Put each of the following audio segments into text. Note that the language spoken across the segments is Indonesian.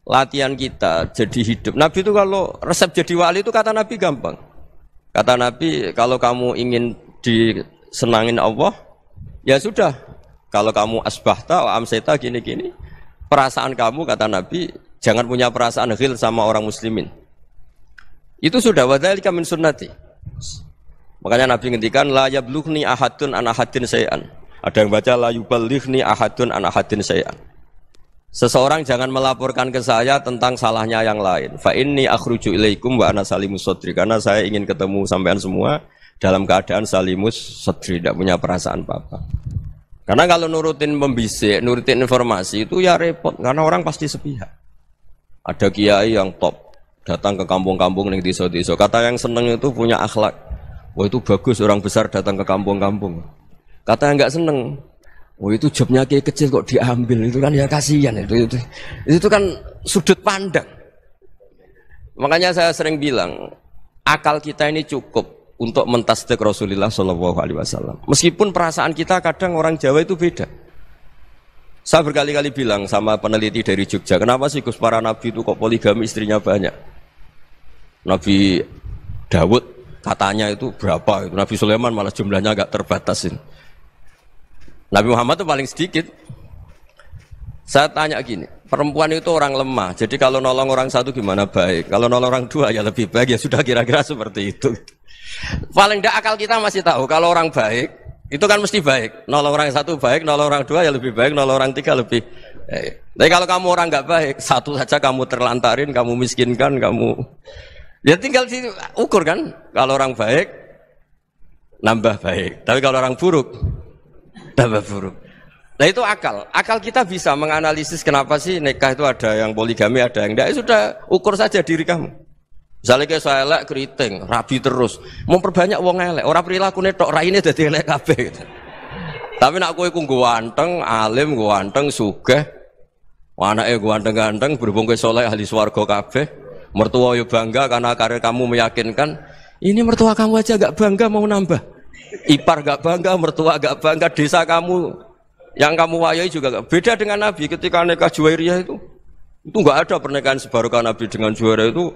latihan kita jadi hidup. Nabi itu kalau resep jadi wali itu kata Nabi gampang. Kata Nabi, kalau kamu ingin disenangin Allah, ya sudah. Kalau kamu asbahta wa amseta gini-gini, perasaan kamu kata Nabi jangan punya perasaan ghil sama orang muslimin. Itu sudah wadzalika min sunnati. Makanya Nabi ngendikan la yablughni ahadun an ahadin syai'an. Ada yang baca la yuballighni ahadun an ahadin syai'an. Seseorang jangan melaporkan ke saya tentang salahnya yang lain. Fa inni akhruju ilaikum wa ana salimus sadri. Karena saya ingin ketemu sampean semua dalam keadaan salimus sadri, tidak punya perasaan apa-apa. Karena kalau nurutin membisik, nurutin informasi itu ya repot. Karena orang pasti sepihak. Ada kiai yang top datang ke kampung-kampung ning desa-desa. Kata yang seneng itu punya akhlak. Wah itu bagus orang besar datang ke kampung-kampung. Kata yang enggak seneng, oh itu jobnya kayak kecil kok diambil, itu kan ya kasihan itu kan sudut pandang. Makanya saya sering bilang akal kita ini cukup untuk mentasdik Rasulullah Shallallahu Alaihi Wasallam. Meskipun perasaan kita kadang orang Jawa itu beda. Saya berkali-kali bilang sama peneliti dari Jogja, kenapa sih Gus para nabi itu kok poligami istrinya banyak? Nabi Dawud katanya itu berapa? Itu Nabi Sulaiman malah jumlahnya agak terbatasin. Nabi Muhammad itu paling sedikit. Saya tanya gini, perempuan itu orang lemah, jadi kalau nolong orang satu gimana baik, kalau nolong orang dua ya lebih baik, ya sudah kira-kira seperti itu. Paling tidak akal kita masih tahu kalau orang baik itu kan mesti baik, nolong orang satu baik, nolong orang dua ya lebih baik, nolong orang tiga lebih baik. Tapi kalau kamu orang nggak baik, satu saja kamu terlantarin, kamu miskinkan, kamu ya tinggal diukur kan. Kalau orang baik nambah baik, tapi kalau orang buruk tambah buruk. Nah itu akal. Akal kita bisa menganalisis kenapa sih nikah itu ada yang poligami, ada yang enggak. Sudah ukur saja diri kamu. Misalnya kayak saya elek keriting, rabi terus, memperbanyak wong elek. Orang perilakunya tok raine dadi elek kabeh. Gitu. Tapi nak kowe ku ganteng, alim, ganteng, sugih, anake ganteng-ganteng, berhubung kowe saleh ahli swarga kabeh, mertua yo bangga karena karir kamu meyakinkan. Ini mertua kamu aja enggak bangga mau nambah. Ipar gak bangga, mertua gak bangga, desa kamu yang kamu wayai juga gak. Beda dengan Nabi ketika nikah Juwairiyah itu gak ada pernikahan sebarokah Nabi dengan Juwairiyah itu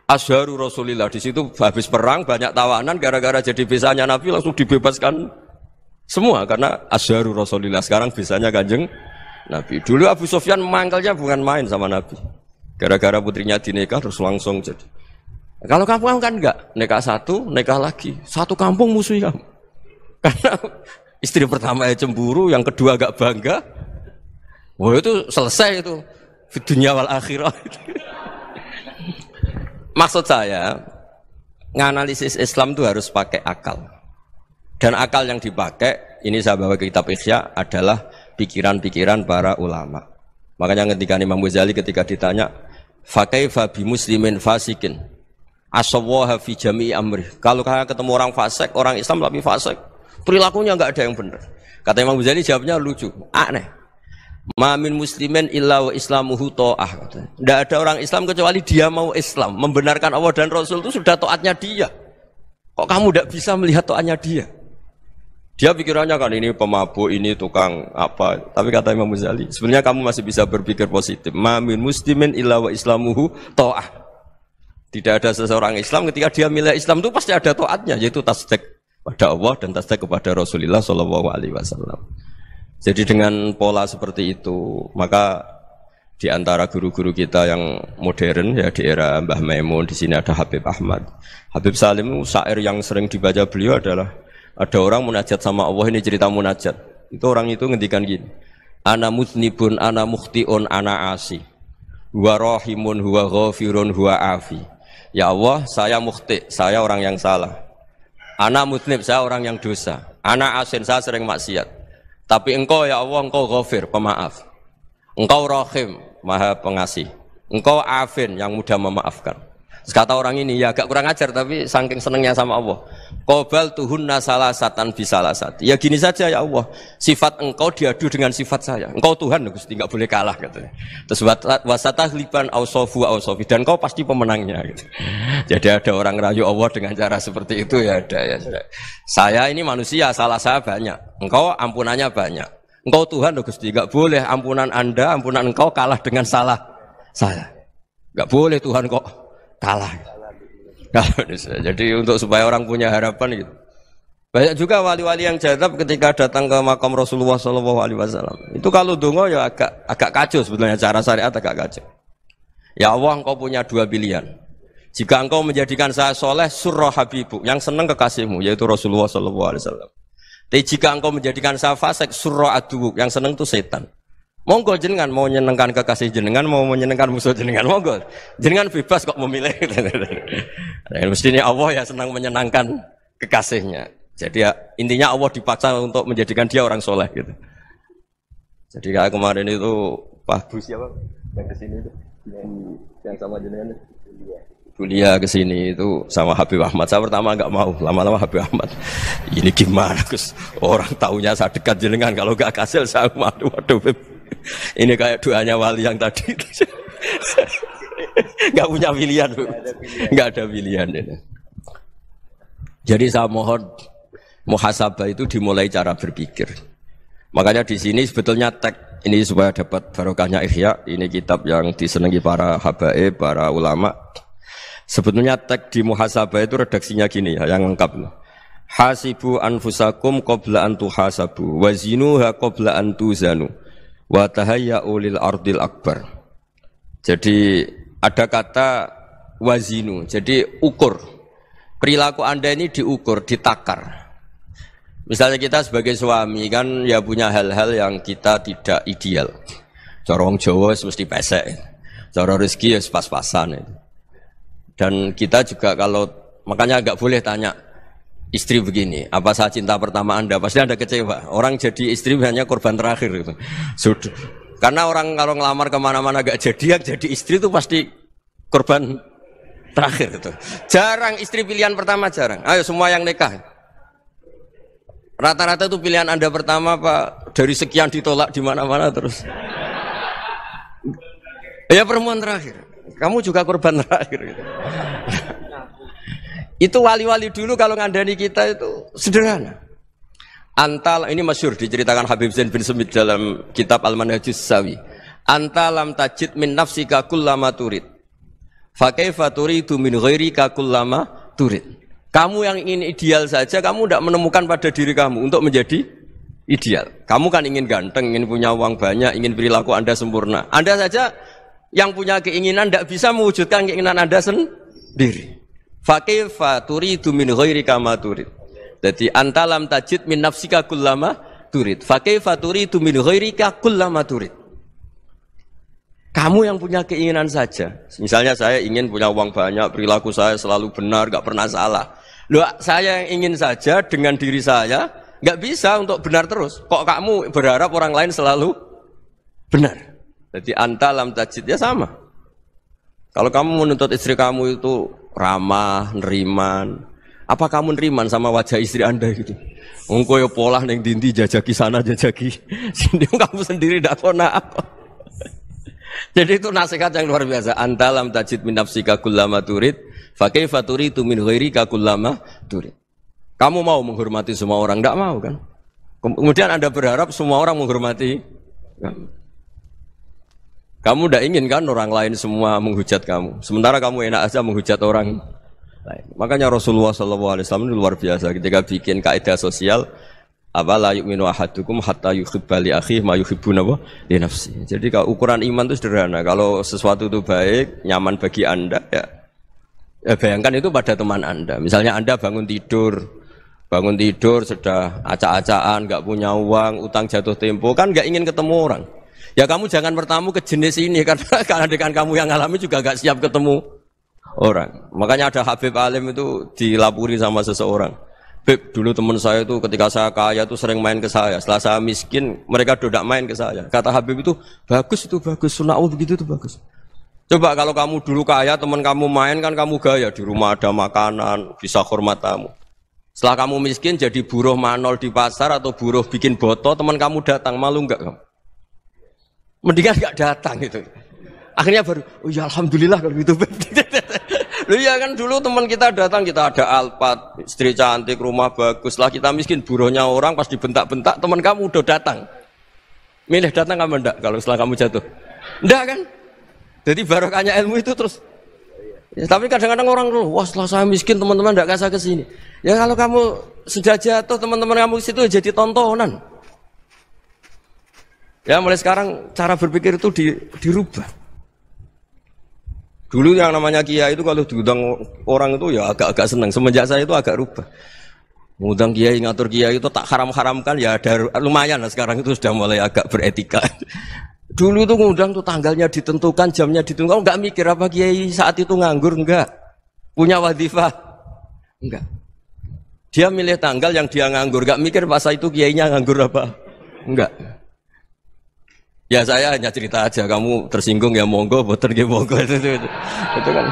asharu Rasulillah. Di situ habis perang banyak tawanan gara-gara jadi besanya Nabi langsung dibebaskan semua karena asharu Rasulillah. Sekarang besanya Kanjeng Nabi. Dulu Abu Sufyan mangkalnya bukan main sama Nabi. Gara-gara putrinya dinikah terus langsung jadi. Kalau kamu kan enggak, nikah satu, nikah lagi, satu kampung musuhi kamu. Karena istri pertama ya cemburu, yang kedua agak bangga. Wah itu selesai itu di dunia wal akhirah. Maksud saya, nganalisis Islam itu harus pakai akal. Dan akal yang dipakai, ini saya bawa ke kitab Ihya adalah pikiran-pikiran para ulama. Makanya ketika Imam Ghazali ketika ditanya, "Fakaifa bi muslimin fasikin?" Aswaha fi jami'i amri. Kalau kalian ketemu orang fasik, orang Islam tapi fasik, perilakunya enggak ada yang benar. Kata Imam Ghazali jawabnya lucu, aneh. Ma min muslimin illa wa islamuhu ta'ah. Enggak ada orang Islam kecuali dia mau Islam, membenarkan Allah dan Rasul itu sudah taatnya dia. Kok kamu enggak bisa melihat taatnya dia? Dia pikirannya kan ini pemabuk, ini tukang apa. Tapi kata Imam Ghazali, sebenarnya kamu masih bisa berpikir positif. Ma min muslimin illa wa islamuhu ta'ah. Tidak ada seseorang Islam ketika dia milih Islam itu pasti ada taatnya, yaitu tasdik pada Allah dan tasdik kepada Rasulullah Shallallahu Alaihi Wasallam. Jadi dengan pola seperti itu, maka di antara guru-guru kita yang modern ya di era Mbah Maimun, di sini ada Habib Ahmad, Habib Salim, syair yang sering dibaca beliau adalah ada orang munajat sama Allah, ini cerita munajat. Itu orang itu ngendikan gini, ana mutnibun, ana mukhtiun, ana asi, huwa rahimun, huwa ghafirun, huwa afi. Ya Allah, saya mukhti, saya orang yang salah. Ana mutnib, saya orang yang dosa. Ana asin, saya sering maksiat. Tapi engkau ya Allah, engkau ghafir, pemaaf. Engkau rahim, maha pengasih. Engkau afin, yang mudah memaafkan. Kata orang ini, ya agak kurang ajar, tapi saking senengnya sama Allah. Qobal tuhunna salasatan bisalasat. Ya gini saja ya Allah, sifat engkau diadu dengan sifat saya. Engkau Tuhan, Gusti, enggak boleh kalah katanya. Terus wasatahliban ausofu ausofi, dan engkau pasti pemenangnya gitu. Jadi ada orang rayu Allah dengan cara seperti itu ya ada ya. Saya ini manusia, salah saya banyak. Engkau ampunannya banyak. Engkau Tuhan, Gusti, enggak boleh ampunan Anda, ampunan engkau kalah dengan salah saya. Enggak boleh Tuhan kok kalah. Jadi untuk supaya orang punya harapan gitu. Banyak juga wali-wali yang jadab ketika datang ke makam Rasulullah SAW. Itu kalau dongo ya agak kacau sebetulnya, cara syariat agak kacau. Ya Allah, engkau punya dua pilihan. Jika engkau menjadikan saya soleh, surah habibu, yang senang kekasihmu, yaitu Rasulullah SAW. Tapi jika engkau menjadikan saya fasik, surah aduuk, yang senang itu setan. Monggo jenengan mau menyenangkan kekasih jenengan, mau menyenangkan musuh jenengan, monggo. Jenengan bebas kok memilih. Mestinya Allah ya senang menyenangkan kekasihnya. Jadi ya, intinya Allah dipaksa untuk menjadikan dia orang soleh gitu. Jadi kayak kemarin itu Pak Bu siapa yang kesini itu, yang sama jenengan kuliah kesini itu sama Habib Ahmad. Saya pertama nggak mau, lama-lama Habib Ahmad. Ini gimana Gus? Orang taunya saya dekat jenengan, kalau nggak kasil saya waduh. Ini kayak doanya wali yang tadi. Nggak punya pilihan, nggak ada pilihan. Jadi saya mohon. Muhasabah itu dimulai cara berpikir. Makanya di sini sebetulnya tag ini supaya dapat barokahnya Ihya. Ini kitab yang disenangi para habaib, para ulama. Sebetulnya tag di muhasabah itu redaksinya gini ya, yang lengkap. Hasibu anfusakum qabla an tuhasabu wa zinuha qabla an tuzanu wa tahayya'u lil ardil akbar. Jadi ada kata wazinu. Jadi ukur. Perilaku Anda ini diukur, ditakar. Misalnya kita sebagai suami kan ya punya hal-hal yang kita tidak ideal. Corong Jawa mesti pesek, cara rezeki ya pas-pasan. Dan kita juga kalau makanya nggak boleh tanya istri begini, apa saya cinta pertama Anda? Pasti Anda kecewa. Orang jadi istri hanya korban terakhir. Gitu. Sudah. Karena orang kalau ngelamar kemana-mana nggak jadi, yang jadi istri itu pasti korban terakhir. Gitu. Jarang istri pilihan pertama, jarang. Ayo semua yang nikah. Rata-rata itu pilihan Anda pertama Pak, dari sekian ditolak di mana-mana terus. Ya perempuan terakhir. Kamu juga korban terakhir. Gitu. Itu wali-wali dulu kalau ngandani kita itu sederhana. Antal ini masyhur diceritakan Habib Zain bin Semit dalam kitab Al-Manhajus Sawi. Anta lam tajid min nafsika kullama turid. Fa kaifa turidu min ghairika kullama turid. Kamu yang ingin ideal saja, kamu tidak menemukan pada diri kamu untuk menjadi ideal. Kamu kan ingin ganteng, ingin punya uang banyak, ingin perilaku Anda sempurna. Anda saja yang punya keinginan tidak bisa mewujudkan keinginan Anda sendiri. Fa kaifa turidu min ghairika ma turid. Jadi anta lam tajid min nafsika kullama turid. Fa kaifa turidu min ghairika kullama turid. Kamu yang punya keinginan saja. Misalnya saya ingin punya uang banyak, perilaku saya selalu benar, gak pernah salah. Loh, saya yang ingin saja dengan diri saya, gak bisa untuk benar terus. Kok kamu berharap orang lain selalu benar? Jadi anta lam tajid, ya sama. Kalau kamu menuntut istri kamu itu ramah, neriman, apa kamu neriman sama wajah istri Anda gitu? Engko yo pola ning dindi jajaki sana jajaki sini, kamu sendiri ndak kona apa. Jadi itu nasihat yang luar biasa. Anta lam tajid min nafsika kullama turid, fa kaifa turidu min ghairika kullama turid. Kamu mau menghormati semua orang, enggak mau kan? Kemudian Anda berharap semua orang menghormati kamu. Kamu enggak ingin kan orang lain semua menghujat kamu. Sementara kamu enak aja menghujat orang lain. Makanya Rasulullah SAW itu luar biasa ketika bikin kaidah sosial. Apa la yu'minu ahadukum hatta yuhibba li akhihi ma yuhibbu li nafsi. Jadi kalau ukuran iman itu sederhana. Kalau sesuatu itu baik, nyaman bagi Anda ya bayangkan itu pada teman Anda. Misalnya Anda bangun tidur sudah acak-acakan, enggak punya uang, utang jatuh tempo, kan enggak ingin ketemu orang. Ya kamu jangan bertamu ke jenis ini karena dengan kamu yang alami juga enggak siap ketemu orang. Makanya ada Habib Alim itu dilapuri sama seseorang. Beb, dulu teman saya itu ketika saya kaya itu sering main ke saya. Setelah saya miskin, mereka tidak main ke saya. Kata Habib itu bagus, sunah begitu itu bagus. Coba kalau kamu dulu kaya, teman kamu main kan kamu gaya. Di rumah ada makanan, bisa hormat tamu. Setelah kamu miskin jadi buruh manol di pasar atau buruh bikin boto, teman kamu datang, malu enggak kamu? Mendingan enggak datang itu. Akhirnya baru, oh ya alhamdulillah kalau gitu. Lu ya kan dulu teman kita datang, kita ada Alphard, istri cantik, rumah bagus. Lah kita miskin, buruhnya orang pas dibentak-bentak, teman kamu udah datang. Milih datang apa enggak kalau setelah kamu jatuh? Enggak kan? Jadi barokahnya ilmu itu terus. Ya, tapi kadang-kadang orang tuh, wah setelah saya miskin teman-teman tidak kasih ke sini. Ya kalau kamu sudah jatuh teman-teman kamu situ jadi tontonan. Ya mulai sekarang cara berpikir itu dirubah. Dulu yang namanya kiai itu kalau diundang orang itu ya agak-agak senang. Semenjak saya itu agak rubah. Ngundang kiai, ngatur kiai itu tak haram-haramkan ya ada lumayan lah sekarang itu sudah mulai agak beretika. Dulu itu ngundang tuh tanggalnya ditentukan, jamnya ditentukan. Enggak mikir apa kiai saat itu nganggur, enggak. Punya wadifah, enggak. Dia milih tanggal yang dia nganggur, enggak mikir masa itu kiainya nganggur apa, enggak. Ya saya hanya cerita aja, kamu tersinggung ya monggo, boten nggih monggo itu kan.